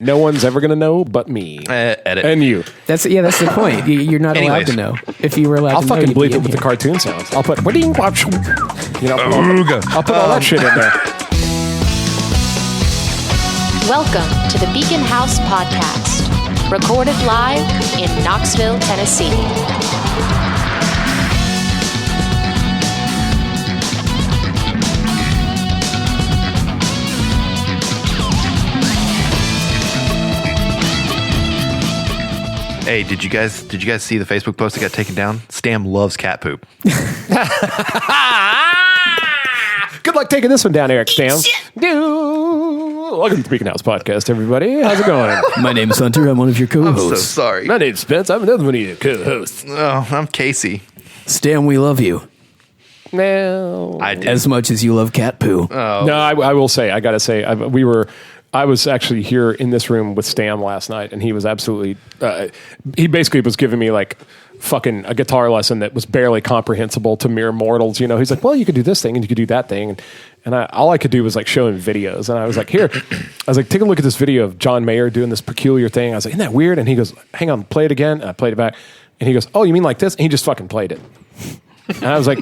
No one's ever going to know but me. Edit. And you. That's the point. You're not allowed to know. If you were allowed I'll to know, fucking you'd bleep be it in with the here. cartoon sounds. I'll put, I'll put all that shit in there. Welcome to the Beacon House Podcast, recorded live in Knoxville, Tennessee. Hey, did you guys see the Facebook post that got taken down? Stam loves cat poop. Good luck taking this one down, Eric Stam. Welcome to the Beacon House Podcast, everybody. How's it going? My name's Hunter. I'm one of your I'm so co-hosts. sorry. My name's Spence. I'm another one of your co-hosts. Oh, I'm Casey. Stan, we love you Now, I did. as much as you love cat poo. no, I will say, I got to say, I was actually here in this room with Stam last night, and he was absolutely, he basically was giving me like fucking a guitar lesson that was barely comprehensible to mere mortals. You know, he's like, well, you could do this thing and you could do that thing. And all I could do was like show him videos. And I was like, here, I was like, take a look at this video of John Mayer doing this peculiar thing. I was like, isn't that weird? And he goes, hang on, play it again. And I played it back. And he goes, oh, you mean like this? And he just fucking played it. And I was like,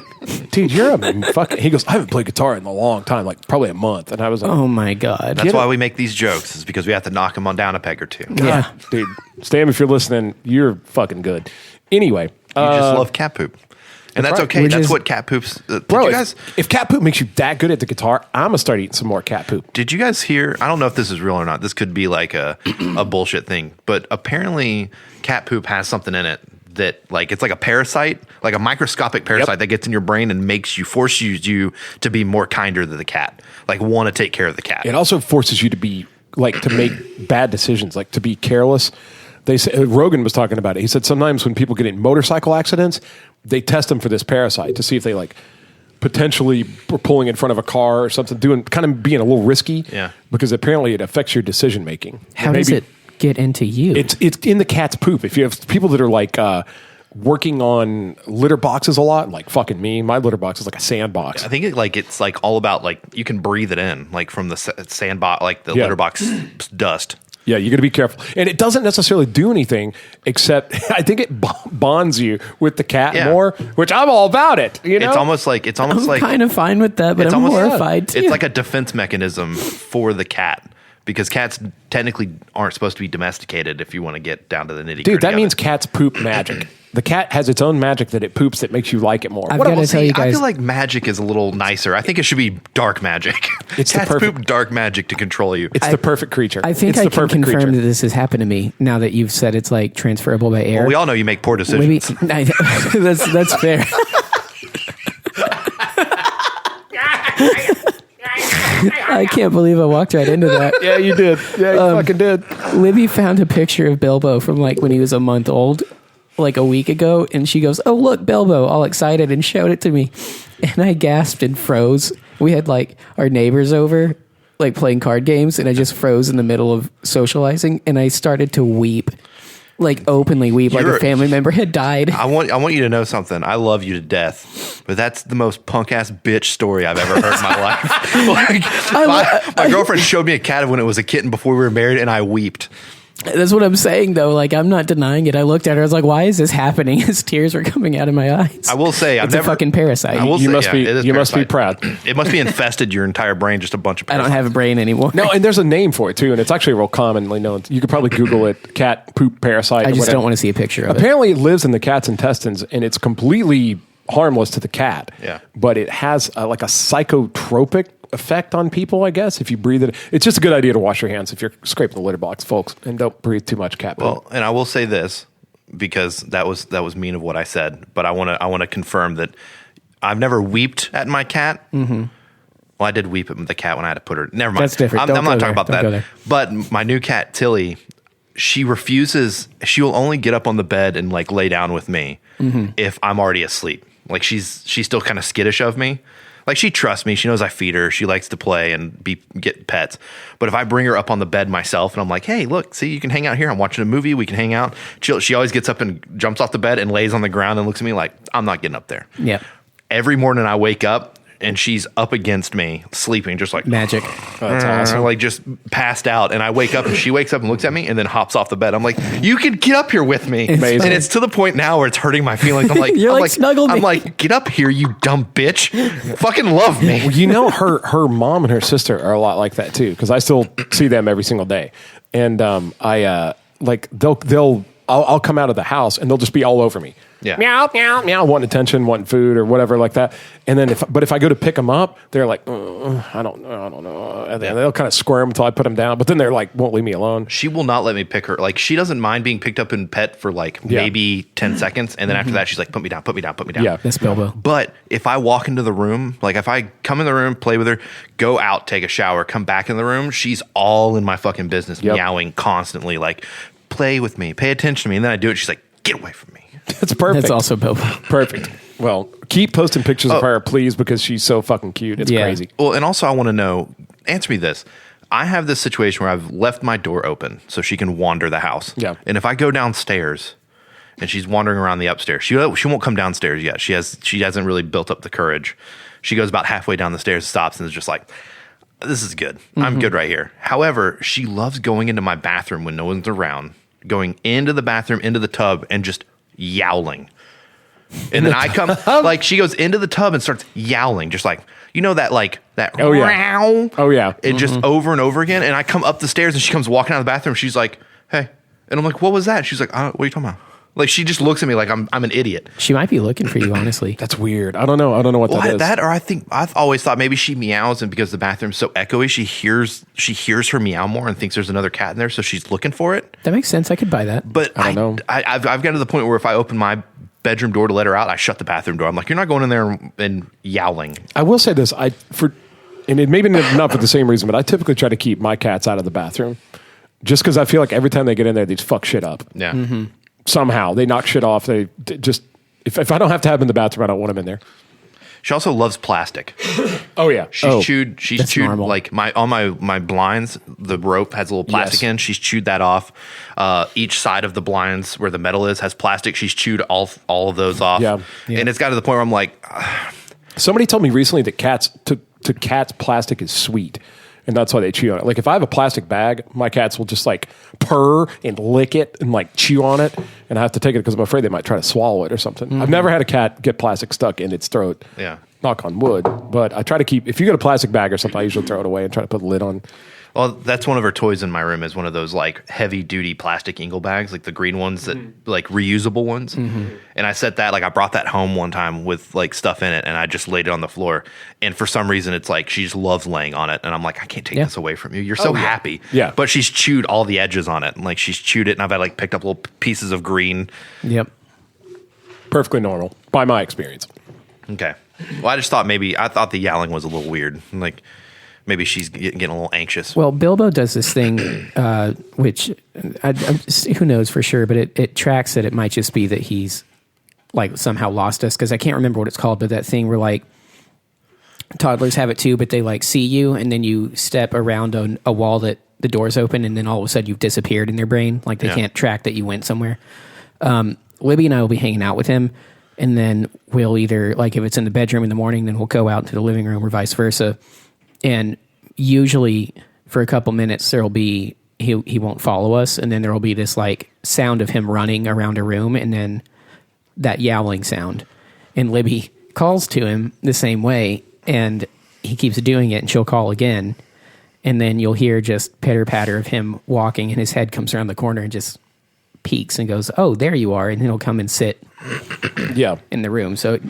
dude, you're a fucking... He goes, I haven't played guitar in a long time, like probably a month. And I was like... Oh, my God. That's why we make these jokes, is because we have to knock them on down a peg or two. You Yeah. Dude, Stam, if you're listening, you're fucking good. Anyway. just love cat poop. And that's right. okay. Which That's is- what cat poops... Bro, you guys, if cat poop makes you that good at the guitar, I'm going to start eating some more cat poop. did you guys hear... I don't know if this is real or not. This could be like a bullshit thing. But apparently cat poop has something in it that, like, it's like a parasite, like a microscopic parasite that gets in your brain and forces you to be more kinder to the cat, like want to take care of the cat. It also forces you to be, like, to make bad decisions, like to be careless. They say, Rogan was talking about it. He said sometimes when people get in motorcycle accidents, they test them for this parasite to see if they, like, potentially were pulling in front of a car or something, kind of being a little risky. Yeah. Because apparently it affects your decision making. How does it get into you? It's in the cat's poop. If you have people that are like working on litter boxes a lot, like fucking me, my litter box is like a sandbox. I think it's like all about, like, you can breathe it in, like from the sandbox, like the litter box dust. Yeah, you got to be careful, and it doesn't necessarily do anything except I think it bonds you with the cat more, which I'm all about it. You know, It's almost like I'm kind of fine with that, but it's I'm almost- horrified too. It's like a defense mechanism for the cat, because cats technically aren't supposed to be domesticated. If you want to get down to the nitty gritty, dude, that means cats poop magic. The cat has its own magic that it poops that makes you like it more. I've got to tell you I guys. feel like magic is a little nicer. I think it should be dark magic. It's the Cats perfect- poop dark magic to control you. It's the perfect creature. I think it's I the can perfect confirm creature. that this has happened to me now that you've said it's like transferable by air. Well, we all know you make poor Maybe decisions. that's fair. I can't believe I walked right into that. Yeah, you did. Yeah, you fucking did. Libby found a picture of Bilbo from like when he was a month old, like a week ago, and she goes, "Oh, look, Bilbo," all excited, and showed it to me. And I gasped and froze. We had like our neighbors over, like playing card games, and I just froze in the middle of socializing, and I started to weep. Like openly weep, like a family member had died. I want you to know something. I love you to death, but that's the most punk ass bitch story I've ever heard in my life. Like, my girlfriend showed me a cat when it was a kitten before we were married, and I weeped. That's what I'm saying, though. Like, I'm not denying it. I looked at her. I was like, "Why is this happening?" As tears were coming out of my eyes. I will say, it's a fucking parasite. You must be proud. It must be infested your entire brain. Just a bunch of. I don't have a brain anymore. No, and there's a name for it too, and it's actually real commonly known. You could probably Google it: cat poop parasite. I or just whatever. don't want to see a picture of it. Apparently, it lives in the cat's intestines, and it's completely harmless to the cat. Yeah. But it has like a psychotropic effect on people, I guess, if you breathe it. It's just a good idea to wash your hands if you're scraping the litter box, folks, and don't breathe too much cat poop. Well, and I will say this, because that was mean of what I said, but I want to confirm that I've never weeped at my cat. Mm-hmm. Well, I did weep at the cat when I had to put her. Never mind. That's different. I'm not talking about Don't go that. there. But my new cat Tilly, she refuses. She will only get up on the bed and like lay down with me if I'm already asleep. Like she's still kind of skittish of me. Like, she trusts me. She knows I feed her. She likes to play and get pets. But if I bring her up on the bed myself and I'm like, hey, look, see, you can hang out here. I'm watching a movie. We can hang out. She always gets up and jumps off the bed and lays on the ground and looks at me like, I'm not getting up there. Yeah. Every morning I wake up, and she's up against me, sleeping, just like Magic. That's awesome. like just passed out. And I wake up, and she wakes up and looks at me, and then hops off the bed. I'm like, you can get up here with me. Amazing. And it's to the point now where it's hurting my feelings. I'm like, You're I'm like, snuggle me. I'm like, get up here, you dumb bitch. Fucking love me. Well, you know, her mom and her sister are a lot like that too, because I still see them every single day, and I'll come out of the house and they'll just be all over me. Yeah. Meow, meow, meow, wanting attention, wanting food or whatever like that. And then if I go to pick them up, they're like, I don't know. And they'll kind of squirm until I put them down. But then they're like, won't leave me alone. She will not let me pick her. Like, she doesn't mind being picked up and pet for like maybe 10 seconds. And then after that, she's like, put me down, put me down, put me down. Yeah. That's Bilbo. But if I walk into the room, like if I come in the room, play with her, go out, take a shower, come back in the room, she's all in my fucking business, meowing constantly, like, play with me, pay attention to me. And then I do it. She's like, get away from me. That's perfect. That's also Bilbo. Perfect. Well, keep posting pictures of her, please, because she's so fucking cute. It's crazy. Well, and also I want to know, answer me this. I have this situation where I've left my door open so she can wander the house. Yeah. And if I go downstairs and she's wandering around the upstairs, she won't come downstairs yet. She hasn't really built up the courage. She goes about halfway down the stairs, stops, and is just like, this is good. I'm good right here. However, she loves going into my bathroom when no one's around, going into the bathroom, into the tub, and just yowling. And then I come, like, she goes into the tub and starts yowling, just like, you know, that Oh, yeah. Meow. Oh, yeah. It just over and over again. And I come up the stairs and she comes walking out of the bathroom. She's like, hey. And I'm like, what was that? She's like, what are you talking about? Like, she just looks at me like I'm an idiot. She might be looking for you, honestly. That's weird. I don't know what that is. That, or I've always thought maybe she meows, and because the bathroom's so echoey, she hears her meow more and thinks there's another cat in there, so she's looking for it. That makes sense. I could buy that. But I don't know. I've gotten to the point where if I open my bedroom door to let her out, I shut the bathroom door. I'm like, you're not going in there and yowling. I will say this, and it maybe not for the same reason, but I typically try to keep my cats out of the bathroom, just because I feel like every time they get in there, they just fuck shit up. Yeah. Somehow they knock shit off. They just if I don't have to have them in the bathroom, I don't want them in there. She also loves plastic. Oh yeah, She's chewed normal. like my blinds, the rope has a little plastic in. She's chewed that off. Each side of the blinds where the metal is has plastic. She's chewed all of those off. Yeah. And it's got to the point where I'm like, Somebody told me recently that cats plastic is sweet, and that's why they chew on it. Like if I have a plastic bag, my cats will just like purr and lick it and like chew on it, and I have to take it because I'm afraid they might try to swallow it or something. I've never had a cat get plastic stuck in its throat. Yeah. Knock on wood. But I try to keep, if you get a plastic bag or something, I usually throw it away and try to put the lid on. well, that's one of her toys in my room is one of those like heavy duty plastic Ingle bags, like the green ones that like reusable ones. And I set that, like I brought that home one time with like stuff in it, and I just laid it on the floor. And for some reason, it's like she just loves laying on it. And I'm like, I can't take this away from you. You're so happy. Yeah. But she's chewed all the edges on it. And like she's chewed it, and I've had like picked up little pieces of green. Yep. Perfectly normal, by my experience. Okay. Well, I thought the yowling was a little weird. Like maybe she's getting a little anxious. Well, Bilbo does this thing, which who knows for sure, but it tracks that it might just be that he's like somehow lost us, because I can't remember what it's called, but that thing where like toddlers have it too, but they like see you and then you step around a wall that the door's open, and then all of a sudden you've disappeared in their brain. Like they can't track that you went somewhere. Libby and I will be hanging out with him, and then we'll either, like if it's in the bedroom in the morning, then we'll go out to the living room or vice versa. And usually for a couple minutes there'll be, he won't follow us, and then there'll be this like sound of him running around a room, and then that yowling sound. And Libby calls to him the same way, and he keeps doing it, and she'll call again. And then you'll hear just pitter patter of him walking, and his head comes around the corner and just peeks and goes, oh, there you are. And then he'll come and sit in the room. So it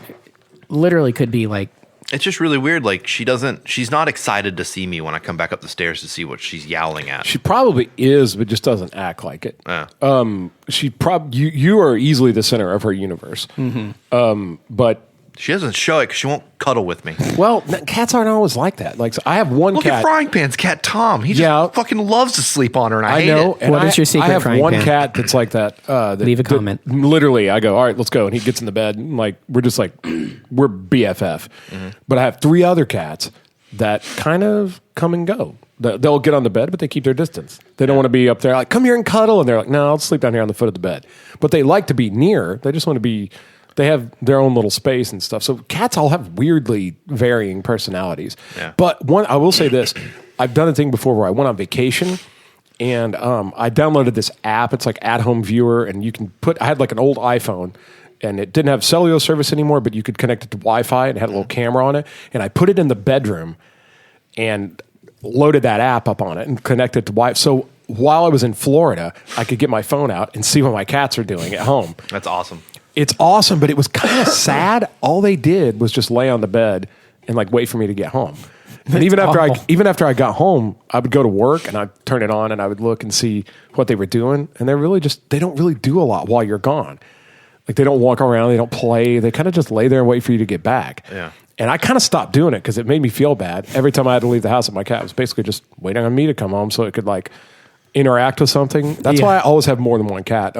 literally could be like, It's just really weird. Like she's not excited to see me when I come back up the stairs to see what she's yowling at. She probably is, but just doesn't act like it. You are easily the center of her universe. But She doesn't show it because she won't cuddle with me. well, cats aren't always like that. Like so I have one Look cat. at Frying Pan's cat, Tom. He just fucking loves to sleep on her, and I hate know. it. And What is your secret I have frying one pan? cat that's like that. Leave a comment. Literally, I go, all right, let's go. And he gets in the bed. And like, we're just like, we're BFF. But I have 3 other cats that kind of come and go. They'll get on the bed, but they keep their distance. They don't want to be up there like, come here and cuddle. And they're like, no, I'll sleep down here on the foot of the bed. But they like to be near. They just want to be... they have their own little space and stuff. So cats all have weirdly varying personalities. Yeah. But I will say this: I've done a thing before where I went on vacation. And I downloaded this app. It's like At Home Viewer, and you can I had like an old iPhone, and it didn't have cellular service anymore, but you could connect it to Wi-Fi, and it had a little camera on it. And I put it in the bedroom, and loaded that app up on it, and connected to Wi-Fi. So while I was in Florida, I could get my phone out and see what my cats are doing at home. That's awesome. It's awesome, but it was kind of sad. All they did was just lay on the bed and like wait for me to get home. And even after I got home, I would go to work and I'd turn it on and I would look and see what they were doing. And they don't really do a lot while you're gone. Like they don't walk around, they don't play. They kind of just lay there and wait for you to get back. Yeah. And I kind of stopped doing it because it made me feel bad. Every time I had to leave the house, my cat was basically just waiting on me to come home so it could like interact with something. That's why I always have more than one cat.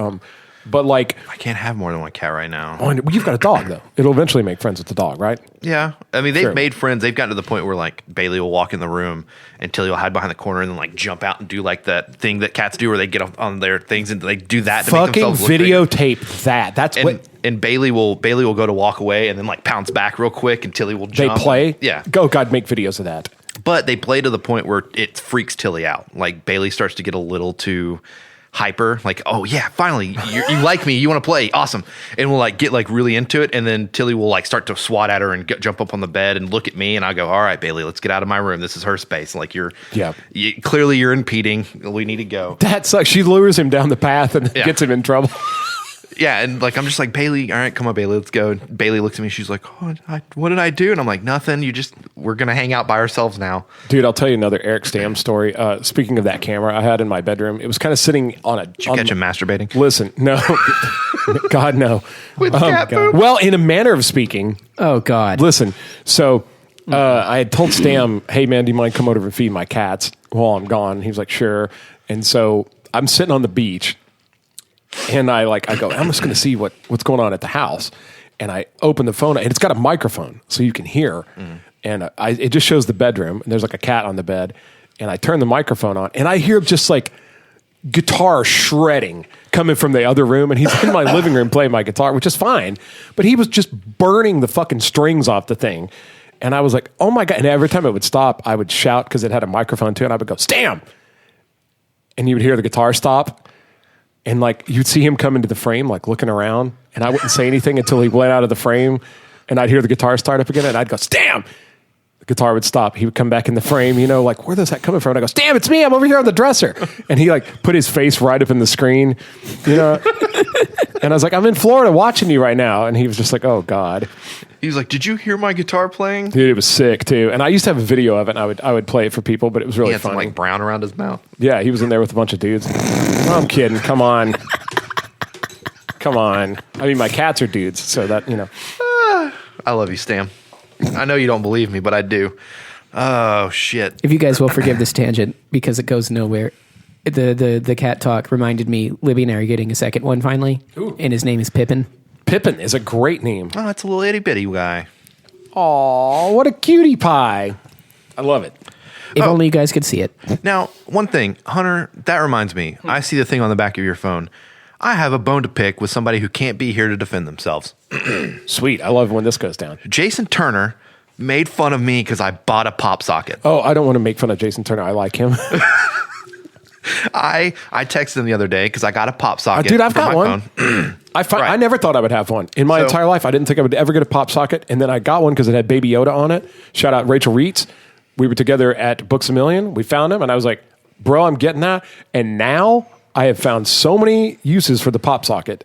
But like, I can't have more than one cat right now. oh, you've got a dog though. It'll eventually make friends with the dog, right? Yeah. I mean, they've Sure. made friends. They've gotten to the point where like Bailey will walk in the room and Tilly will hide behind the corner and then like jump out and do like that thing that cats do where they get on their things and they do that to make Fucking themselves look bigger. videotape that. That's what And Bailey will go to walk away and then like pounce back real quick and Tilly will jump. they play. Yeah. Go, God, make videos of that. But they play to the point where it freaks Tilly out. Like Bailey starts to get a little too hyper, like, oh yeah, finally you like me, you want to play, awesome, and we'll like get like really into it, and then Tilly will like start to swat at her and jump up on the bed and look at me, and I go, all right, Bailey, let's get out of my room. This is her space. Like clearly you're impeding. We need to go. That sucks. She lures him down the path and gets him in trouble. Yeah, and like I'm just like, Bailey, all right, come on, Bailey, let's go. And Bailey looks at me, she's like, oh, what did I do? And I'm like, nothing. We're gonna hang out by ourselves now. Dude, I'll tell you another Eric Stam story. Speaking of that camera I had in my bedroom, it was kind of sitting on a. Did you catch him masturbating? Listen, no, God, no. With cat poop? Well, in a manner of speaking. Oh God. Listen, so I had told Stam, hey man, do you mind come over and feed my cats while I'm gone? He was like, sure. And so I'm sitting on the beach. And I go, I'm just going to see what's going on at the house. And I open the phone, and it's got a microphone, so you can hear. And it just shows the bedroom, and there's like a cat on the bed. And I turn the microphone on, and I hear just like guitar shredding coming from the other room. And he's in my living room playing my guitar, which is fine. But he was just burning the fucking strings off the thing. And I was like, oh my God. And every time it would stop, I would shout because it had a microphone too. And I would go, Stam! And you would hear the guitar stop. And like you'd see him come into the frame, like looking around, and I wouldn't say anything until he went out of the frame, and I'd hear the guitar start up again, and I'd go, Stam! The guitar would stop. He would come back in the frame, like, where is that coming from? And I go, Stam, it's me. I'm over here on the dresser. And he like put his face right up in the screen, And I was like, I'm in Florida watching you right now. And he was just like, oh God. He was like, did you hear my guitar playing? Dude, it was sick too. And I used to have a video of it, and I would play it for people, but it was really He had funny. some like brown around his mouth. Yeah, he was in there with a bunch of dudes. No, I'm kidding. Come on. Come on. I mean, my cats are dudes, so that, I love you, Stam. I know you don't believe me, but I do. Oh, shit. If you guys will forgive this tangent because it goes nowhere. The cat talk reminded me, Libby and I are getting a second one finally. Ooh. And his name is Pippin. Pippin is a great name. Oh, it's a little itty bitty guy. Aw, what a cutie pie. I love it. If only you guys could see it. Now, one thing, Hunter, that reminds me. I see the thing on the back of your phone. I have a bone to pick with somebody who can't be here to defend themselves. Sweet. I love when this goes down. Jason Turner made fun of me because I bought a pop socket. Oh, I don't want to make fun of Jason Turner. I like him. I texted him the other day because I got a pop socket. Dude, I've for got my one. phone. I never thought I would have one. In my entire life, I didn't think I would ever get a pop socket. And then I got one because it had Baby Yoda on it. Shout out Rachel Reitz. We were together at Books A Million. We found him, and I was like, bro, I'm getting that. And now I have found so many uses for the pop socket.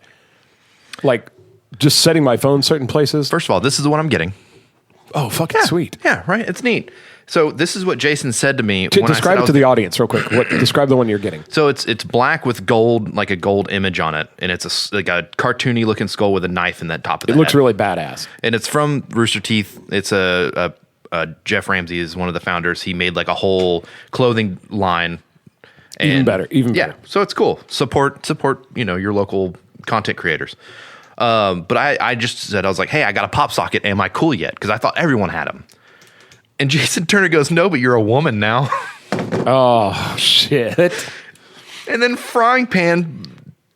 Like just setting my phone certain places. First of all, this is the one I'm getting. Oh, fucking sweet. Yeah, right. It's neat. So this is what Jason said to me. Describe it to the audience real quick. Describe the one you're getting. So it's black with gold, like a gold image on it, and it's like a cartoony looking skull with a knife in that top of the head. It looks really badass. And it's from Rooster Teeth. It's a Jeff Ramsey is one of the founders. He made like a whole clothing line. Even better. Yeah, so it's cool. Support your local content creators. But I just said, I was like, hey, I got a pop socket. Am I cool yet? Because I thought everyone had them. And Jason Turner goes, no, but you're a woman now. Oh, shit. And then Frying Pan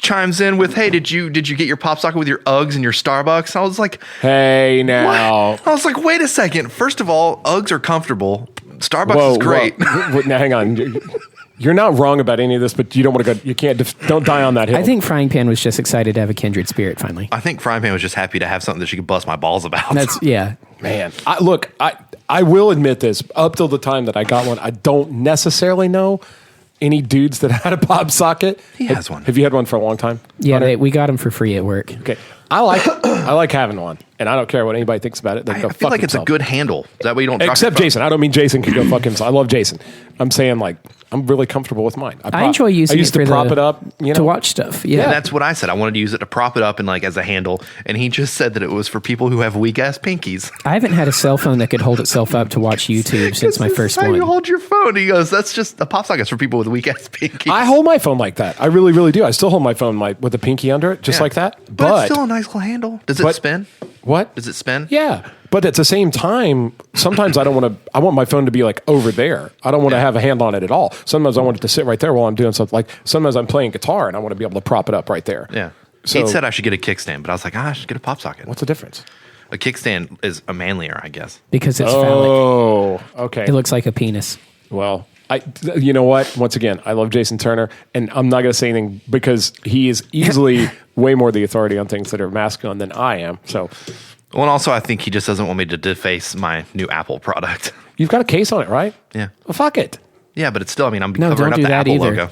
chimes in with, "Hey, did you get your pop socket with your Uggs and your Starbucks?" I was like, Hey, now. what? I was like, wait a second. First of all, Uggs are comfortable. Starbucks is great. Whoa. Now, hang on. You're not wrong about any of this, but you don't want to go. You can't. Don't die on that hill. I think Frying Pan was just excited to have a kindred spirit finally. I think Frying Pan was just happy to have something that she could bust my balls about. Yeah. Man, I will admit this. Up till the time that I got one, I don't necessarily know any dudes that had a pop socket. He has one. Have you had one for a long time? Yeah, we got them for free at work. Okay. I like having one, and I don't care what anybody thinks about it. They I go feel fuck like it's a themselves. good handle. That way you don't drop Except your phone. Jason. I don't mean Jason can go fuck himself. I love Jason. I'm saying like I'm really comfortable with mine. I enjoy using I used it to for prop it up, to watch stuff. Yeah. And that's what I said. I wanted to use it to prop it up and like as a handle. And he just said that it was for people who have weak ass pinkies. I haven't had a cell phone that could hold itself up to watch YouTube since my first How one. you hold your phone? He goes, "That's just a pop socket for people with weak ass pinkies." I hold my phone like that. I really, really do. I still hold my phone with the pinky under it, just Yeah. like that. But it's still a nice little handle. Does it spin? What? Does it spin? Yeah. But at the same time, sometimes I want my phone to be like over there. I don't want to have a hand on it at all. Sometimes I want it to sit right there while I'm doing something. Like sometimes I'm playing guitar and I want to be able to prop it up right there. Yeah. So, He said I should get a kickstand, but I was like, I should get a pop socket. what's the difference? A kickstand is a manlier, I guess. because it's phallic. Oh, okay. It looks like a penis. Well, you know what? Once again, I love Jason Turner, and I'm not going to say anything because he is easily way more the authority on things that are masculine than I am. So Well, and also I think he just doesn't want me to deface my new Apple product. you've got a case on it, right? Yeah. Well, fuck it. Yeah, but it's still, I mean, I'm No, covering don't up do the that Apple either. logo.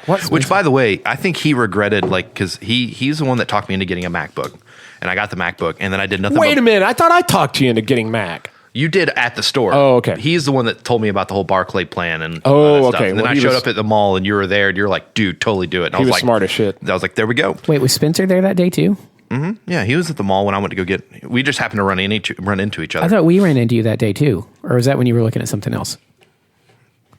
That's- Which, by the way, I think he regretted, like, because he's the one that talked me into getting a MacBook. And I got the MacBook, and then I did nothing Wait but- a minute. I thought I talked you into getting Mac. You did at the store. Oh, okay. He's the one that told me about the whole Barclay plan and Oh, all that stuff. okay. And then Well, I he showed was- up at the mall, and you were there, and you're like, dude, totally do it. And I He was like, smart as shit. I was like, there we go. Wait, was Spencer there that day too? Yeah, he was at the mall when I went to go get. We just happened to run into each other. I thought we ran into you that day too. Or was that when you were looking at something else?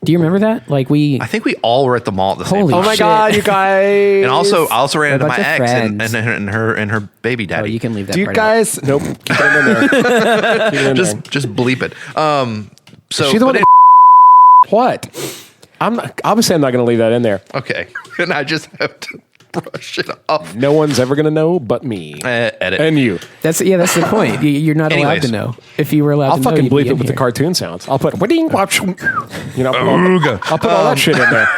Do you remember that? Like I think we all were at the mall at the same Holy time. Oh my shit. God, you guys! And also, I also ran A into my bunch of ex and friends. her baby Oh, daddy. you can leave that do you part out. guys? Nope. Keep it in there. Keep it in there. just bleep it. So Is she the one but that what? I'm not, obviously I'm not going to leave that in there. okay, and I just have to brush it off. No one's ever going to know but me Edit. and you. That's the point. You're not allowed Anyways. to know. If you were allowed I'll to know, fucking you'd bleep be it in with the here. cartoon sounds. I'll put I'll put all that shit in there.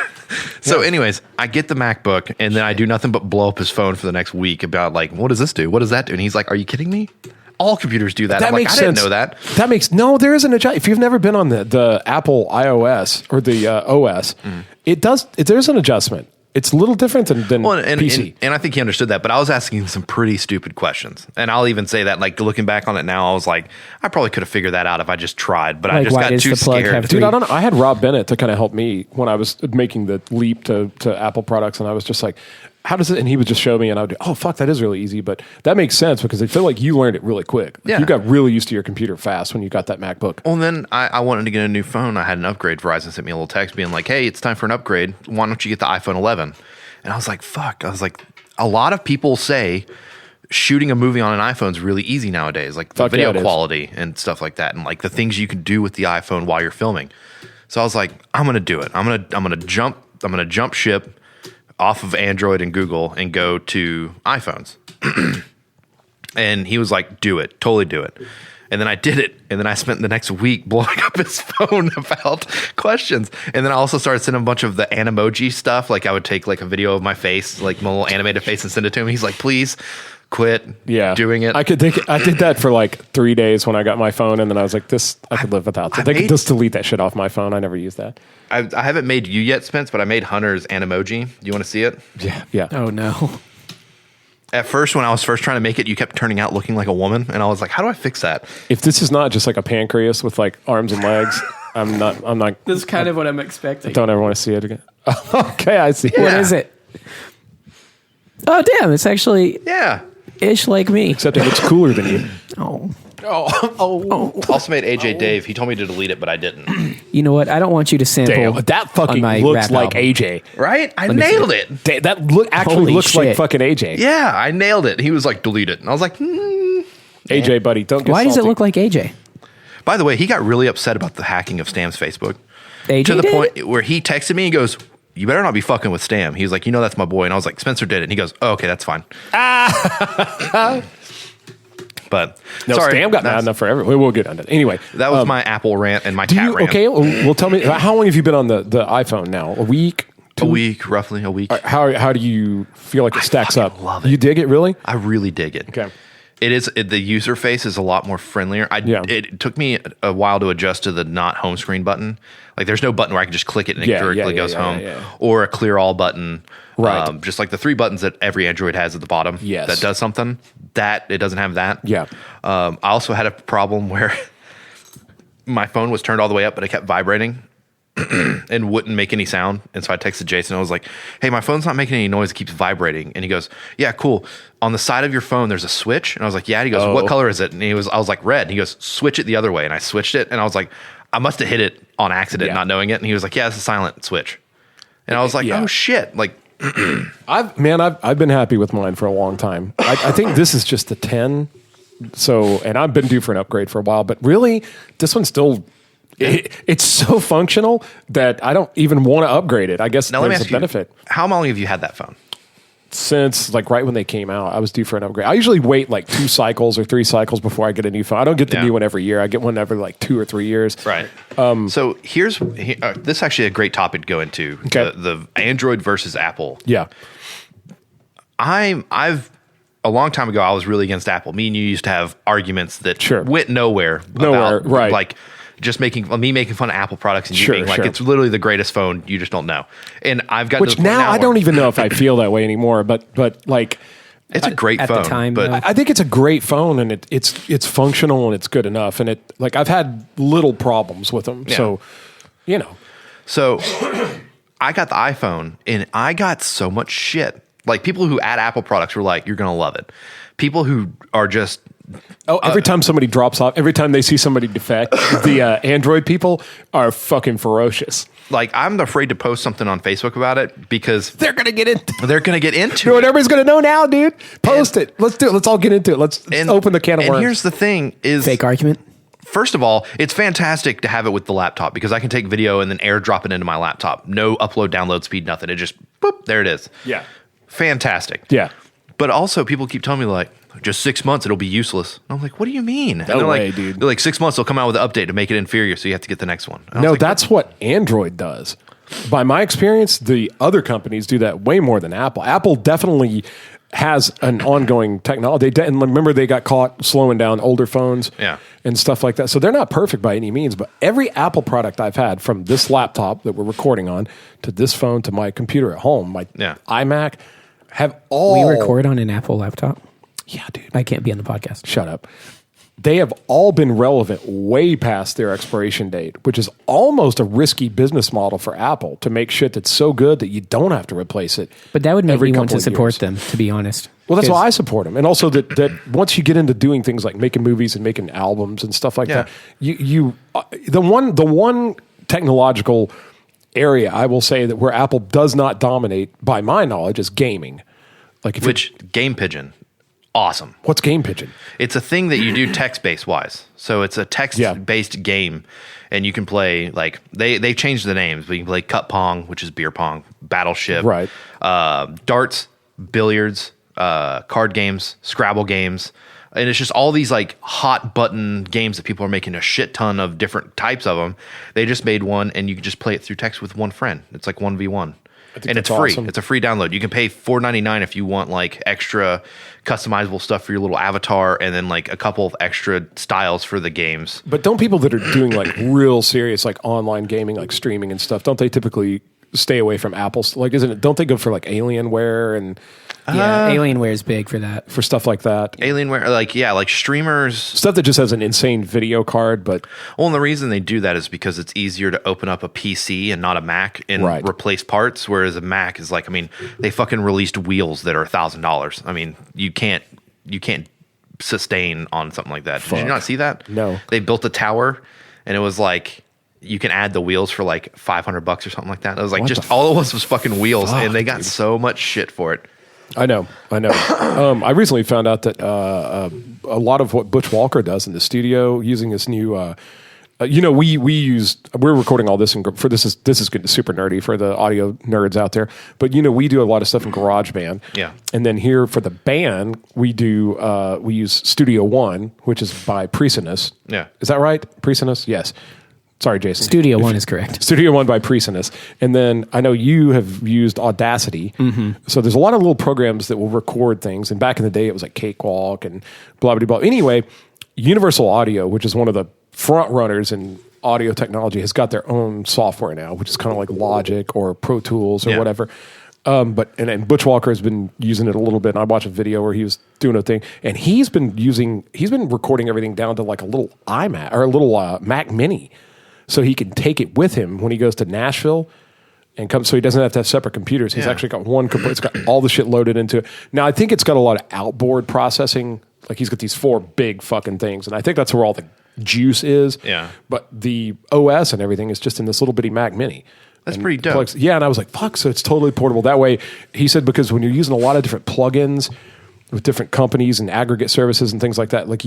So, anyways, I get the MacBook, and then I do nothing but blow up his phone for the next week about like, what does this do? What does that do? And he's like, are you kidding me? All computers do that. That I'm like, makes I sense. didn't know that. That makes no. There is an adjustment. If you've never been on the Apple iOS or the OS, it does. There's an adjustment. It's a little different than Well, and PC. and I think he understood that, but I was asking some pretty stupid questions. And I'll even say that, like, looking back on it now, I was like, I probably could have figured that out if I just tried, but I Like, just why got does too the plug scared. have Dude, I don't know. I had Rob Bennett to kind of help me when I was making the leap to Apple products, and I was just like, how does it? And he would just show me, and I would do, oh, fuck, that is really easy. But that makes sense because I feel like you learned it really quick. Like, Yeah. You got really used to your computer fast when you got that MacBook. Well, then I wanted to get a new phone. I had an upgrade. Verizon sent me a little text being like, hey, it's time for an upgrade. Why don't you get the iPhone 11? And I was like, fuck. I was like, a lot of people say shooting a movie on an iPhone is really easy nowadays, like the Fuck yeah, video it is. quality and stuff like that, and like the things you can do with the iPhone while you're filming. So I was like, I'm gonna do it. I'm gonna jump ship off of Android and Google and go to iPhones. And he was like, do it, totally do it. And then I did it. And then I spent the next week blowing up his phone about questions. And then I also started sending a bunch of the Animoji stuff. Like I would take like a video of my face, like my little animated face, and send it to him. He's like, please quit doing it. I did that for like 3 days when I got my phone, and then I was like, I could live without that. They could just delete that shit off my phone. I never used that. I haven't made you yet, Spence, but I made Hunter's Animoji. Do you want to see it? Yeah. Oh no. At first, when I was first trying to make it, you kept turning out looking like a woman. And I was like, how do I fix that? If this is not just like a pancreas with like arms and legs, I'm not. That's kind of what I'm expecting. Don't ever want to see it again. Okay, I see. What is it? Oh damn! It's actually Yeah. ish like me. Except it looks cooler than you. Oh. Also made AJ Dave. He told me to delete it, but I didn't. You know what? I don't want you to sample. Damn, that on fucking my looks rap like album. AJ. Right? I me nailed see. it. That actually Holy looks like shit. fucking AJ. Yeah, I nailed it. He was like, delete it. And I was like, AJ, buddy, don't get Why does it salty. look like AJ? By the way, he got really upset about the hacking of Stam's Facebook. AJ To the did? point where he texted me and goes, you better not be fucking with Stam. He was like, that's my boy. And I was like, Spencer did it. And he goes, oh, okay, that's fine. But no, sorry, Stam got mad enough for everyone. We'll get on it. Anyway. That was my Apple rant and my cat rant. Okay, well, tell me, how long have you been on the iPhone now? A week? Roughly a week. How do you feel like it stacks up? Love it. You dig it, really? I really dig it. Okay. The user face is a lot more friendlier. It took me a while to adjust to the not home screen button. Like there's no button where I can just click it and it directly goes home, or a clear all button. Right. Just like the 3 buttons that every Android has at the bottom. Yes. That does something. It doesn't have that. Yeah. I also had a problem where my phone was turned all the way up, but it kept vibrating and wouldn't make any sound. And so I texted Jason. I was like, hey, my phone's not making any noise. It keeps vibrating. And he goes, yeah, cool. On the side of your phone, there's a switch. And I was like, yeah. And he goes, what color is it? And I was like, red. And he goes, switch it the other way. And I switched it. And I was like, I must have hit it on accident, not knowing it. And he was like, yeah, it's a silent switch. And I was like, oh shit. Like, I've been happy with mine for a long time. I think this is just the 10. So, and I've been due for an upgrade for a while, but really this one's still, it's so functional that I don't even want to upgrade it. I guess now there's a benefit. How long have you had that phone? Since like right when they came out, I was due for an upgrade. I usually wait like 2 cycles or 3 cycles before I get a new phone. I don't get the new one every year. I get one every like 2 or 3 years. Right. So this is actually a great topic to go into. Okay. The Android versus Apple. Yeah. I've a long time ago, I was really against Apple. Me and you used to have arguments that went nowhere. About, right. Like just making fun of Apple products and you being like, it's literally the greatest phone. You just don't know. And I've got which now I don't even know if I feel that way anymore. But like, it's a great phone. At the time, but though. I think it's a great phone and it's functional and it's good enough. And I've had little problems with them. Yeah. So, So I got the iPhone and I got so much shit. Like people who add Apple products were like, you're going to love it. People who are just, every time somebody drops off, every time they see somebody defect, the Android people are fucking ferocious. Like, I'm afraid to post something on Facebook about it because they're going to get into it. You know what everybody's going to know now, dude? Post it. Let's do it. Let's all get into it. Let's open the can of worms. And here's the thing is... Fake argument? First of all, it's fantastic to have it with the laptop because I can take video and then airdrop it into my laptop. No upload, download speed, nothing. It just, boop, there it is. Yeah. Fantastic. Yeah. But also, people keep telling me, like, just 6 months, it'll be useless. And I'm like, what do you mean? And No way, like, dude. They're like, 6 months, they'll come out with an update to make it inferior, so you have to get the next one. No, that's what Android does. By my experience, the other companies do that way more than Apple. Apple definitely has an ongoing technology. And remember, they got caught slowing down older phones and stuff like that. So they're not perfect by any means, but every Apple product I've had, from this laptop that we're recording on to this phone to my computer at home, my iMac, have all... We record on an Apple laptop? Yeah, dude. I can't be on the podcast. Shut up. They have all been relevant way past their expiration date, which is almost a risky business model for Apple to make shit that's so good that you don't have to replace it. But that would make me want to couple of support years. them, to be honest. Well, that's why I support them. And also that once you get into doing things like making movies and making albums and stuff like that, the one technological area I will say that where Apple does not dominate, by my knowledge, is gaming. Like Game Pigeon. Awesome. What's Game Pigeon? It's a thing that you do text-based wise. So it's a text-based game, and you can play, like, they changed the names, but you can play Cup Pong, which is beer pong, Battleship, right? Darts, billiards, card games, Scrabble games, and it's just all these like hot button games that people are making a shit ton of different types of them. They just made one, and you can just play it through text with one friend. It's like 1v1. And it's free. Awesome. It's a free download. You can pay $4.99 if you want like extra customizable stuff for your little avatar, and then like a couple of extra styles for the games. But don't people that are doing like real serious like online gaming, like streaming and stuff, don't they typically stay away from Apple? Like, isn't it? Don't they go for like Alienware and Alienware is big for that, for stuff like that? Alienware, like streamers, stuff that just has an insane video card. But and the reason they do that is because it's easier to open up a PC and not a Mac and replace parts. Whereas a Mac is like, I mean, they fucking released wheels that are $1,000. I mean, you can't sustain on something like that. Fuck. Did you not see that? No. They built a tower, and it was like, you can add the wheels for like $500 or something like that. It was like, just all it was fucking wheels, and they got so much shit for it. I know. I recently found out that a lot of what Butch Walker does in the studio, using his new we're recording all this for this is good, super nerdy for the audio nerds out there. But we do a lot of stuff in GarageBand. Yeah. And then here for the band, we use Studio One, which is by Precinus. Yeah. Is that right? Precinus? Yes. Sorry, Jason. Studio One is correct. Studio One by Precinus. And then I know you have used Audacity. Mm-hmm. So there's a lot of little programs that will record things. And back in the day, it was like Cakewalk and blah, blah, blah. Anyway, Universal Audio, which is one of the front runners in audio technology, has got their own software now, which is kind of like Logic or Pro Tools or whatever. But Butch Walker has been using it a little bit. And I watched a video where he was doing a thing, and he's been recording everything down to like a little iMac or a little Mac Mini. So he can take it with him when he goes to Nashville and come. So he doesn't have to have separate computers. He's actually got one computer. It's got all the shit loaded into it. Now, I think it's got a lot of outboard processing. Like he's got these 4 big fucking things. And I think that's where all the juice is. Yeah. But the OS and everything is just in this little bitty Mac Mini. That's pretty dope. And I was like, fuck, so it's totally portable. That way, he said, because when you're using a lot of different plugins with different companies and aggregate services and things like that, like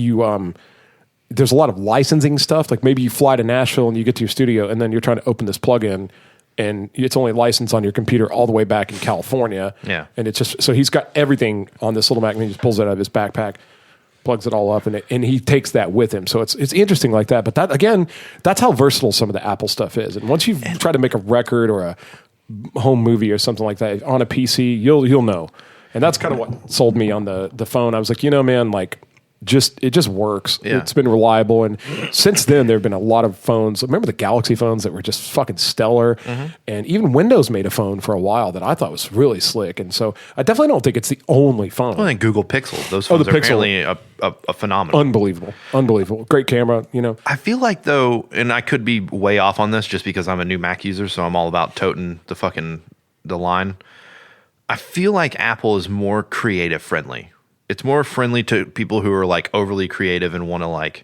there's a lot of licensing stuff. Like maybe you fly to Nashville and you get to your studio and then you're trying to open this plugin and it's only licensed on your computer all the way back in California. Yeah. And it's just, so he's got everything on this little Mac Mini, just pulls it out of his backpack, plugs it all up, and he takes that with him. So it's interesting like that. But that, again, that's how versatile some of the Apple stuff is. And once you've tried to make a record or a home movie or something like that on a PC, you'll know. And that's kind of what sold me on the phone. I was like, man, like, it just works. Yeah. It's been reliable. And since then, there have been a lot of phones. Remember the Galaxy phones that were just fucking stellar? Mm-hmm. And even Windows made a phone for a while that I thought was really slick. And so I definitely don't think it's the only phone. I think Google Pixel. Those phones are apparently a phenomenon. Unbelievable. Great camera, I feel like, though, and I could be way off on this just because I'm a new Mac user, so I'm all about toting the line. I feel like Apple is more creative friendly. It's more friendly to people who are like overly creative and want to like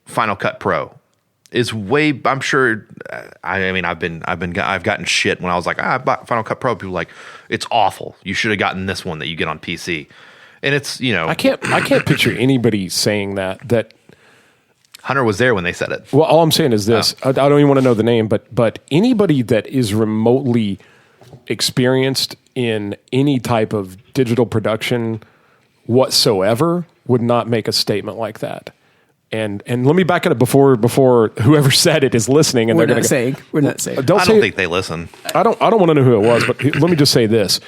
Final Cut Pro is way. I'm sure. I've gotten shit when I was like, I bought Final Cut Pro. People were like, it's awful. You should have gotten this one that you get on PC. And it's I can't picture anybody saying that. Hunter was there when they said it. Well, all I'm saying is this. I don't even want to know the name, but anybody that is remotely experienced in any type of digital production whatsoever would not make a statement like that. And let me back it up before whoever said it is listening. And we're not saying. I don't think they listen. I don't want to know who it was, but let me just say this.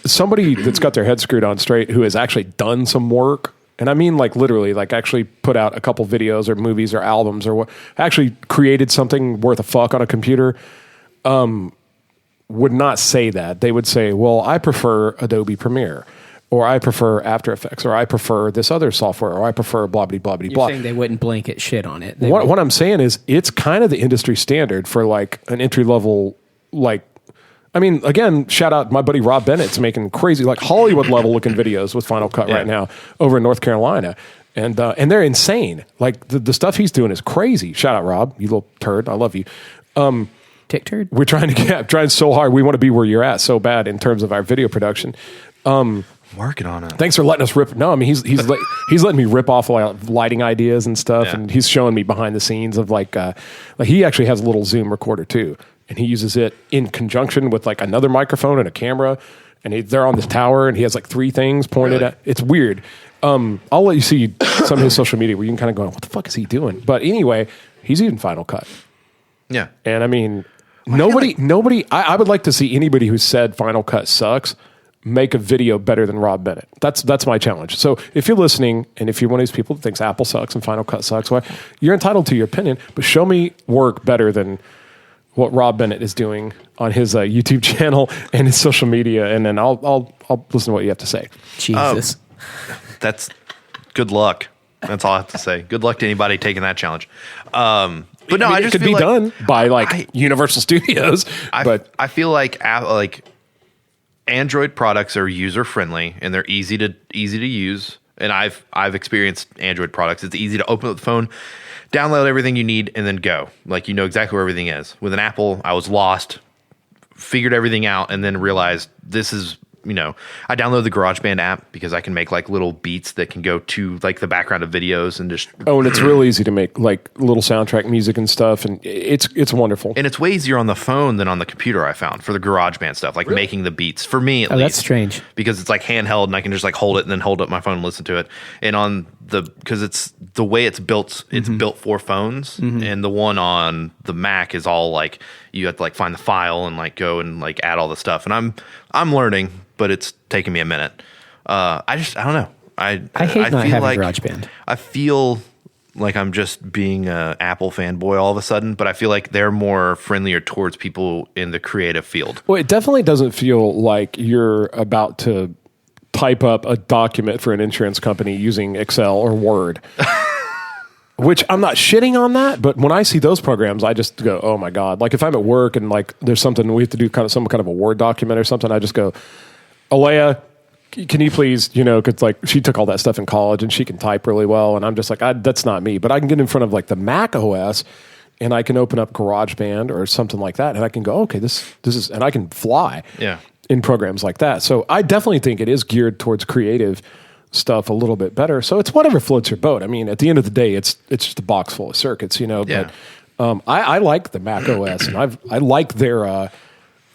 Somebody that's got their head screwed on straight who has actually done some work, and I mean like literally, like actually put out a couple videos or movies or albums or what, actually created something worth a fuck on a computer, would not say that. They would say, well, I prefer Adobe Premiere, or I prefer After Effects, or I prefer this other software, or I prefer blah, blah, blah, blah, blah. You're saying they wouldn't blanket shit on it. What I'm saying is it's kind of the industry standard for like an entry level, like, I mean, again, shout out my buddy Rob Bennett's making crazy, like Hollywood level looking videos with Final Cut right now over in North Carolina. And they're insane. Like the stuff he's doing is crazy. Shout out Rob, you little turd. I love you. Tick turd. We're trying so hard. We want to be where you're at so bad in terms of our video production. Working on it. Thanks for letting us rip. No, I mean he's letting me rip off lighting ideas and stuff, and he's showing me behind the scenes of like he actually has a little Zoom recorder too, and he uses it in conjunction with like another microphone and a camera, and they're on this tower, and he has like 3 things pointed at. It's weird. I'll let you see some of his social media where you can kind of go, what the fuck is he doing? But anyway, he's using Final Cut. Yeah, and I mean. Nobody. I would like to see anybody who said Final Cut sucks make a video better than Rob Bennett. That's my challenge. So if you're listening, and if you're one of these people that thinks Apple sucks and Final Cut sucks, well, you're entitled to your opinion. But show me work better than what Rob Bennett is doing on his YouTube channel and his social media, and then I'll listen to what you have to say. Jesus, that's good luck. That's all I have to say. Good luck to anybody taking that challenge. But no, I just it could feel be like, done by Universal Studios. But I feel like Android products are user friendly and they're easy to use. And I've experienced Android products. It's easy to open up the phone, download everything you need, and then go. Like you know exactly where everything is. With an Apple, I was lost, figured everything out, and then realized this is I download the GarageBand app because I can make like little beats that can go to like the background of videos and just. Oh, and it's real easy to make like little soundtrack music and stuff, and it's wonderful. And it's way easier on the phone than on the computer. I found for the GarageBand stuff, like making the beats for me at least. That's strange because it's like handheld and I can just like hold it and then hold up my phone and listen to it. And because it's the way it's built, it's built for phones, and the one on the Mac is all like you have to like find the file and like go and like add all the stuff. And I'm learning, but it's taking me a minute. I don't know. I hate not feel having like GarageBand. I feel like I'm just being a Apple fanboy all of a sudden, but I feel like they're more friendlier towards people in the creative field. Well, it definitely doesn't feel like you're about to type up a document for an insurance company using Excel or Word. Which I'm not shitting on that, but when I see those programs, I just go, oh my God. Like if I'm at work and like there's something we have to do some kind of a Word document or something, I just go, Alea, can you please, because like she took all that stuff in college and she can type really well. And I'm just like, that's not me. But I can get in front of like the Mac OS and I can open up GarageBand or something like that. And I can go, okay, this is, and I can fly in programs like that. So I definitely think it is geared towards creative stuff a little bit better. So it's whatever floats your boat. I mean, at the end of the day, it's just a box full of circuits, but I like the Mac OS and I like their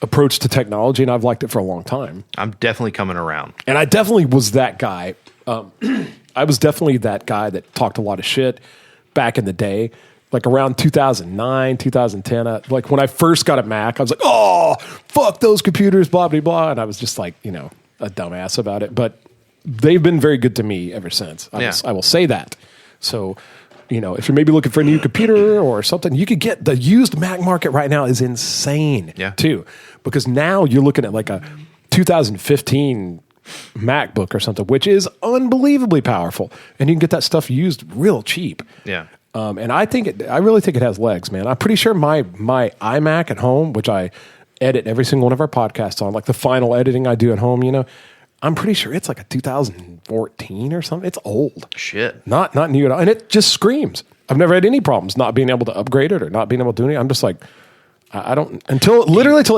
approach to technology, and I've liked it for a long time. I'm definitely coming around. And I definitely was that guy. I was definitely that guy that talked a lot of shit back in the day, like around 2009, 2010. Like when I first got a Mac, I was like, oh, fuck those computers, blah, blah, blah. And I was just like, a dumbass about it. But they've been very good to me ever since. I will say that. So, if you're maybe looking for a new computer or something, you could get the used Mac market right now is insane too. Because now you're looking at like a 2015 MacBook or something, which is unbelievably powerful. And you can get that stuff used real cheap. Yeah. And I really think it has legs, man. I'm pretty sure my iMac at home, which I edit every single one of our podcasts on, like the final editing I do at home, I'm pretty sure it's like a 2014 or something. It's old. Shit. Not new at all. And it just screams. I've never had any problems not being able to upgrade it or not being able to do anything. I'm just like, I don't, until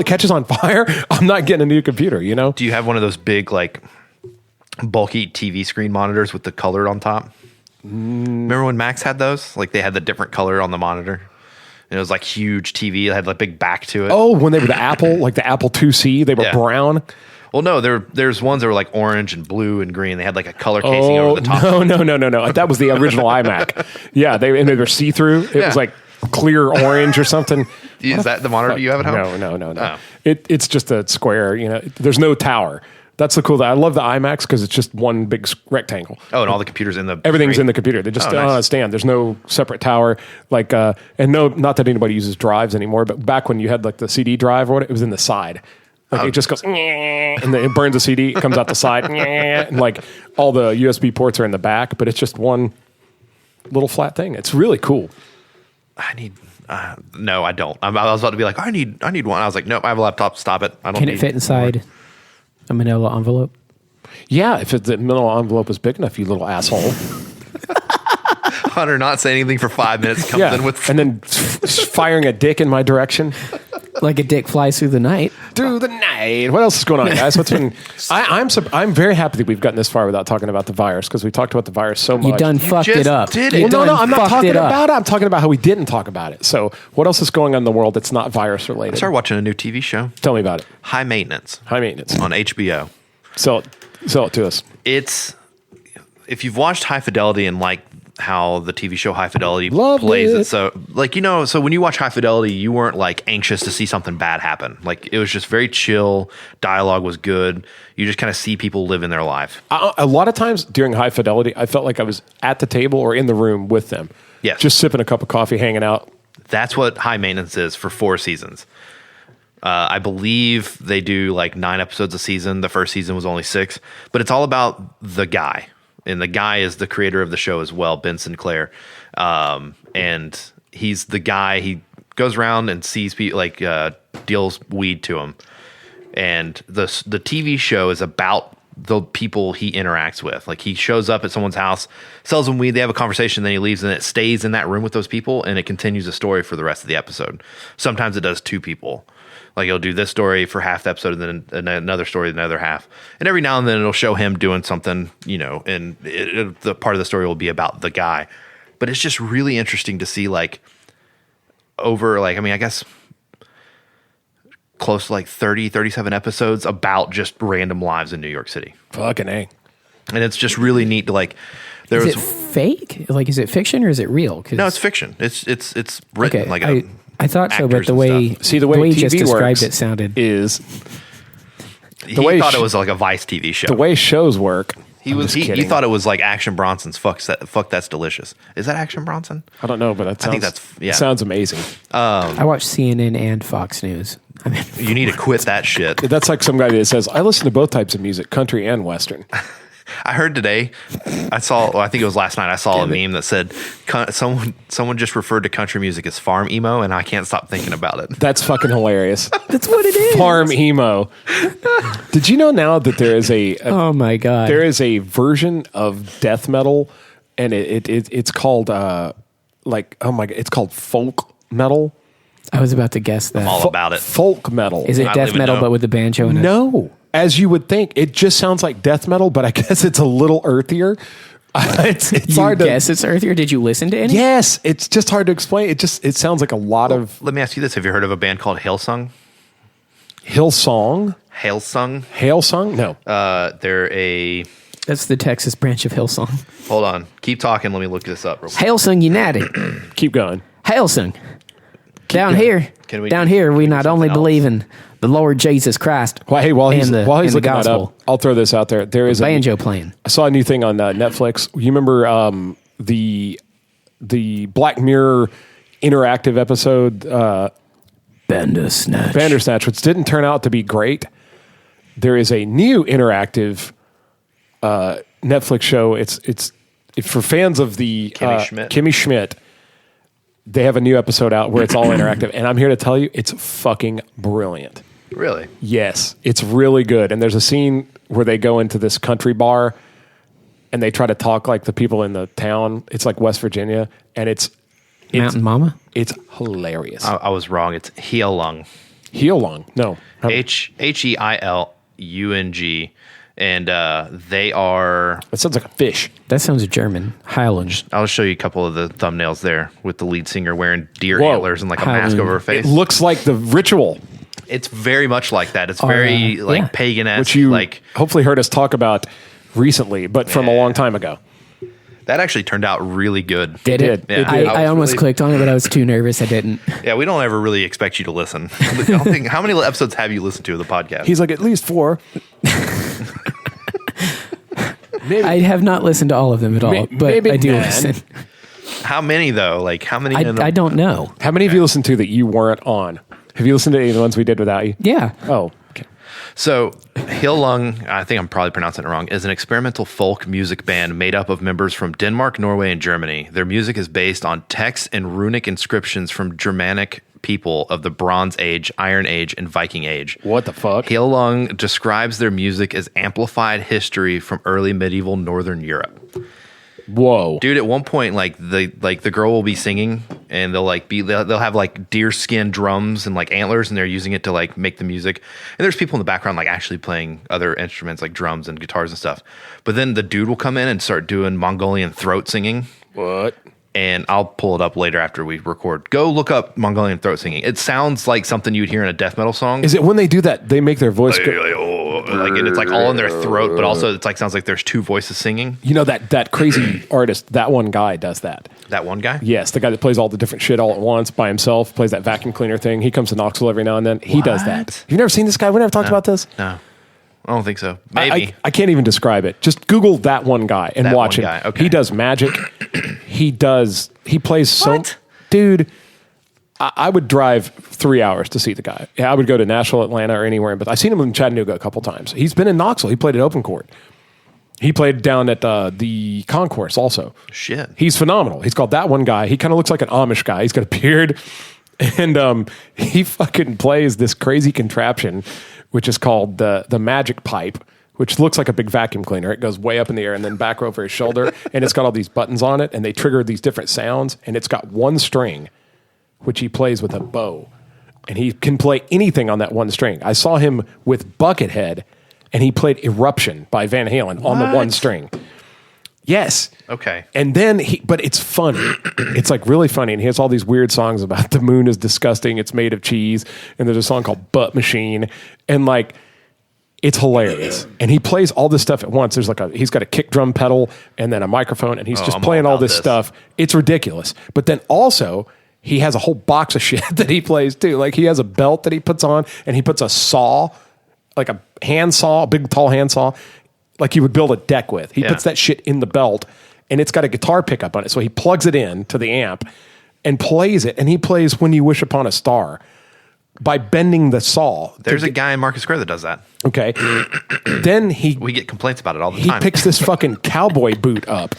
it catches on fire, I'm not getting a new computer, Do you have one of those big, like, bulky TV screen monitors with the color on top? Remember when Macs had those? Like, they had the different color on the monitor? And it was like huge TV. It had like big back to it. Oh, when they were the Apple, like the Apple IIc, they were brown. Well, no, there's ones that were like orange and blue and green. They had like a color casing over the top. No. That was the original iMac. Yeah, they were see-through. It was like clear orange or something. Is that the monitor you have at home? No. Oh. It's just a square. There's no tower. That's the cool thing. I love the iMacs because it's just one big rectangle. Oh, and all the computers in the everything's screen? in the computer. They just nice. stand. There's no separate tower. Like and no, not that anybody uses drives anymore. But back when you had like the CD drive or whatever, it was in the side. Like it just goes and then it burns a CD. It comes out the side and like all the USB ports are in the back, but it's just one little flat thing. It's really cool. I need. No, I don't. I was about to be like, I need one. I was like, nope, I have a laptop. Stop it. I don't. Can it fit inside a manila envelope? Yeah, if the manila envelope is big enough, you little asshole. Hunter not saying anything for 5 minutes comes in with and then firing a dick in my direction. Like a dick flies through the night. Through the night. What else is going on, guys? What's been? I'm very happy that we've gotten this far without talking about the virus because we talked about the virus so much. You done fucked just it up. did it. Well, no, I'm not talking about it. I'm talking about how we didn't talk about it. So, what else is going on in the world that's not virus related? I started watching a new TV show. Tell me about it. High Maintenance. High Maintenance on HBO. Sell it to us. It's if you've watched High Fidelity and like how the TV show High Fidelity Loved plays it. it. So like, so when you watch High Fidelity, you weren't like anxious to see something bad happen. Like it was just very chill. Dialogue was good. You just kind of see people living their life. A lot of times during High Fidelity, I felt like I was at the table or in the room with them. Yes. Just sipping a cup of coffee, hanging out. That's what High Maintenance is for 4 seasons. I believe they do like 9 episodes a season. The first season was only 6, but it's all about the guy. And the guy is the creator of the show as well, Ben Sinclair. And he's the guy, he goes around and sees people, like deals weed to him. And the TV show is about the people he interacts with. Like he shows up at someone's house, sells them weed, they have a conversation, then he leaves and it stays in that room with those people and it continues the story for the rest of the episode. Sometimes it does 2 people. Like he'll do this story for half the episode, and then another story, the other half. And every now and then it'll show him doing something, and the part of the story will be about the guy. But it's just really interesting to see I guess close to 30, 37 episodes about just random lives in New York City. Fucking A. And it's just really neat to Is it fake? Like, is it fiction or is it real? No, it's fiction. It's written I thought so, but actors the and way stuff. The way you TV just described works it sounded is He thought it was like a Vice TV show. the way shows work. He thought it was like Action Bronson's Fuck That's Delicious. Is that Action Bronson? I don't know, but I think that's sounds amazing. I watched CNN and Fox News. I mean, You need to quit that shit. That's like some guy that says, I listen to both types of music, country and Western. I heard today, I think it was last night, I saw a meme that said someone just referred to country music as farm emo, and I can't stop thinking about it. That's fucking hilarious. that's what it is. Farm emo. Did you know now that there is Oh my god! there is a version of death metal, and it's called it's called folk metal. I was about to guess that. I'm all about it. Folk metal. Is it I don't death even metal know. but with the banjo in it? No, as you would think, it just sounds like death metal, but I guess it's a little earthier. It's You hard guess it's earthier. Did you listen to any? Yes, it's just hard to explain. It sounds like a lot of Let me ask you this. Have you heard of a band called Hillsong? Hillsong. Hailsung? Hailsong? No. They're a... That's the Texas branch of Hillsong. Hold on. Keep talking. Let me look this up real quick. Hillsong United. Keep going. Hillsong. Down going. here, Can we- down here, we can we do not only something believe in the Lord Jesus Christ. Well, hey, while he's and the looking that gospel, up, I'll throw this out there. There is banjo playing. I saw a new thing on Netflix. You remember the Black Mirror interactive episode Bandersnatch. Bandersnatch, which didn't turn out to be great. There is a new interactive Netflix show. It's for fans of the Kimmy Schmidt. They have a new episode out where it's all interactive, and I'm here to tell you, it's fucking brilliant. Really? Yes, it's really good. And there's a scene where they go into this country bar and they try to talk like the people in the town. It's like West Virginia, and it's Mountain Mama? It's hilarious. I was wrong. It's Heilung. Heilung. No. Heilung. And they are... It sounds like a fish. That sounds German. Highland. I'll show you a couple of the thumbnails there with the lead singer wearing deer antlers and like a mask Highland. over her face. It looks like the Ritual, It's very much like that. It's very yeah. pagan-esque. which you like hopefully heard us talk about recently, but from a long time ago. that actually turned out really good. Did it? Yeah. I It did. almost really- clicked on it, but I was too nervous. I didn't. Yeah, we don't ever really expect you to listen. I don't think, how many episodes have you listened to of the podcast? He's like, at least 4. Maybe. I have not listened to all of them at all, but maybe I do none. listen. How many though? Like how many? I don't know. How many have you listened to that you weren't on? Have you listened to any of the ones we did without you? Yeah. Oh, okay. So, Heilung, I think I'm probably pronouncing it wrong, is an experimental folk music band made up of members from Denmark, Norway, and Germany. Their music is based on texts and runic inscriptions from Germanic people of the Bronze Age, Iron Age, and Viking Age. What the fuck? Heilung describes their music as amplified history from early medieval Northern Europe. Whoa. Dude, at one point, the girl will be singing, and they'll have like deer skin drums and like antlers, and they're using it to like make the music. And there's people in the background like actually playing other instruments like drums and guitars and stuff. But then the dude will come in and start doing Mongolian throat singing. What? And I'll pull it up later after we record. Go look up Mongolian throat singing. It sounds like something you'd hear in a death metal song. Is it when they do that, they make their voice go... And it's like all in their throat, but also it's like sounds like there's two voices singing. You know, that crazy artist, that one guy does that. That one guy? Yes, the guy that plays all the different shit all at once by himself, plays that vacuum cleaner thing. He comes to Knoxville every now and then. He does that. What? You've never seen this guy? We never talked about this? No. I don't think so. Maybe. I can't even describe it. Just Google that one guy and That watch one him. guy, okay. He does magic. He plays so... What? Dude, I would drive 3 hours to see the guy. Yeah, I would go to Nashville, Atlanta, or anywhere. But I've seen him in Chattanooga a couple times. He's been in Knoxville. He played at Open Court. He played down at the Concourse also. Shit. He's phenomenal. He's called That One Guy. He kind of looks like an Amish guy. He's got a beard. And he fucking plays this crazy contraption, which is called the magic pipe, which looks like a big vacuum cleaner. It goes way up in the air and then back over his shoulder. And it's got all these buttons on it. And they trigger these different sounds. And it's got one string, which he plays with a bow. and he can play anything on that one string. I saw him with Buckethead, and he played Eruption by Van Halen on the one string. Yes. Okay. And then but it's funny. It's like really funny. And he has all these weird songs about the moon is disgusting. It's made of cheese. And there's a song called Butt Machine. And like, it's hilarious. And he plays all this stuff at once. There's like he's got a kick drum pedal and then a microphone and he's just playing all this stuff. It's ridiculous. But then also he has a whole box of shit that he plays too. Like he has a belt that he puts on and he puts a saw, like a hand saw, a big tall hand saw, like you would build a deck with. He puts that shit in the belt and it's got a guitar pickup on it. So he plugs it in to the amp and plays it. And he plays When You Wish Upon a Star by bending the saw. There's a guy in Market Square that does that. Okay. Then we get complaints about it all the he time. picks this fucking cowboy boot up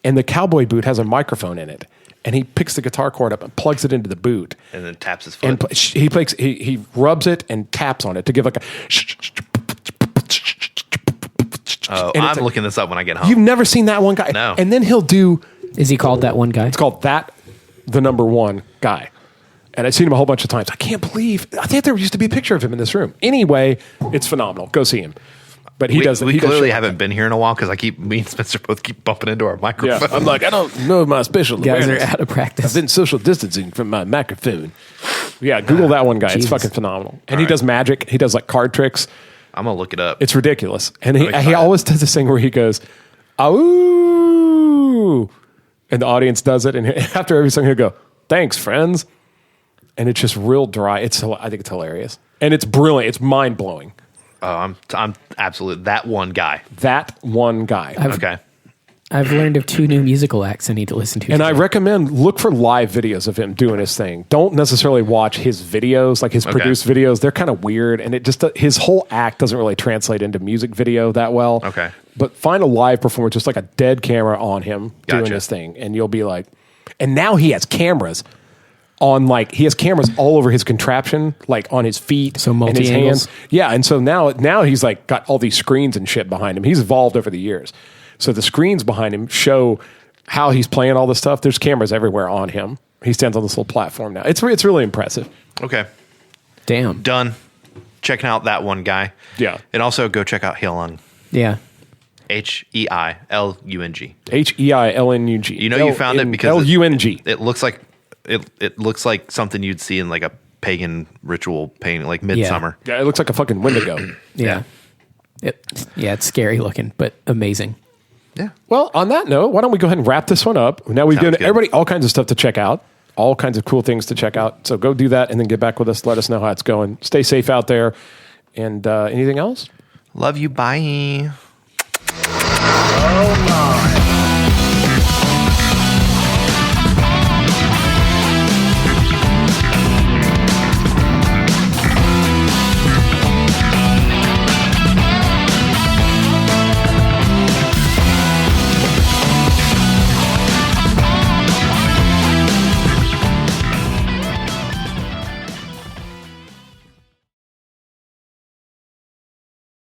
and the cowboy boot has a microphone in it. And he picks the guitar cord up and plugs it into the boot. And then taps his foot. And he rubs it and taps on it to give like a. Oh, I'm looking this up when I get home. You've never seen that one guy? No. And then he'll do. Is he called that one guy? It's called the number one guy. And I've seen him a whole bunch of times. I can't believe. I think there used to be a picture of him in this room. Anyway, it's phenomenal. Go see him. But he does. We clearly haven't been here in a while because me and Spencer both keep bumping into our microphone. Yeah, I'm like, I don't know my special Guys awareness. are out of practice. I've been social distancing from my microphone. Yeah, Google that one guy. Jesus. It's fucking phenomenal. And he does magic. He does like card tricks. I'm gonna look it up. It's ridiculous. And he always does this thing where he goes, "Ooh," and the audience does it. And after every song, he'll go, "Thanks, friends." And it's just real dry. I think it's hilarious. And it's brilliant. It's mind blowing. Oh, I'm absolute that one guy. That one guy. Okay. I've learned of 2 new musical acts I need to listen to. And I recommend look for live videos of him doing his thing. Don't necessarily watch his videos, like his produced videos. They're kind of weird, and it just his whole act doesn't really translate into music video that well. Okay. But find a live performer, just like a dead camera on him doing his thing, and you'll be like. And now he has cameras on, like he has cameras all over his contraption, like on his feet, So and his multi-angles. hands. Yeah, and so now he's like got all these screens and shit behind him. He's evolved over the years. So the screens behind him show how he's playing all this stuff. There's cameras everywhere on him. He stands on this little platform now. It's really impressive. Okay. Damn. Done. Checking out that one guy. Yeah. And also go check out Heilung. Yeah. Heilung. Heilung. You know you found it because Lung. it looks like it looks like something you'd see in like a pagan ritual painting, like Midsummer. Yeah, it looks like a fucking Wendigo. Yeah. It's scary looking, but amazing. Yeah. Well, on that note, why don't we go ahead and wrap this one up? Now we've Sounds given good. everybody all kinds of stuff to check out, all kinds of cool things to check out. So go do that and then get back with us. Let us know how it's going. Stay safe out there. And anything else? Love you. Bye. Oh my.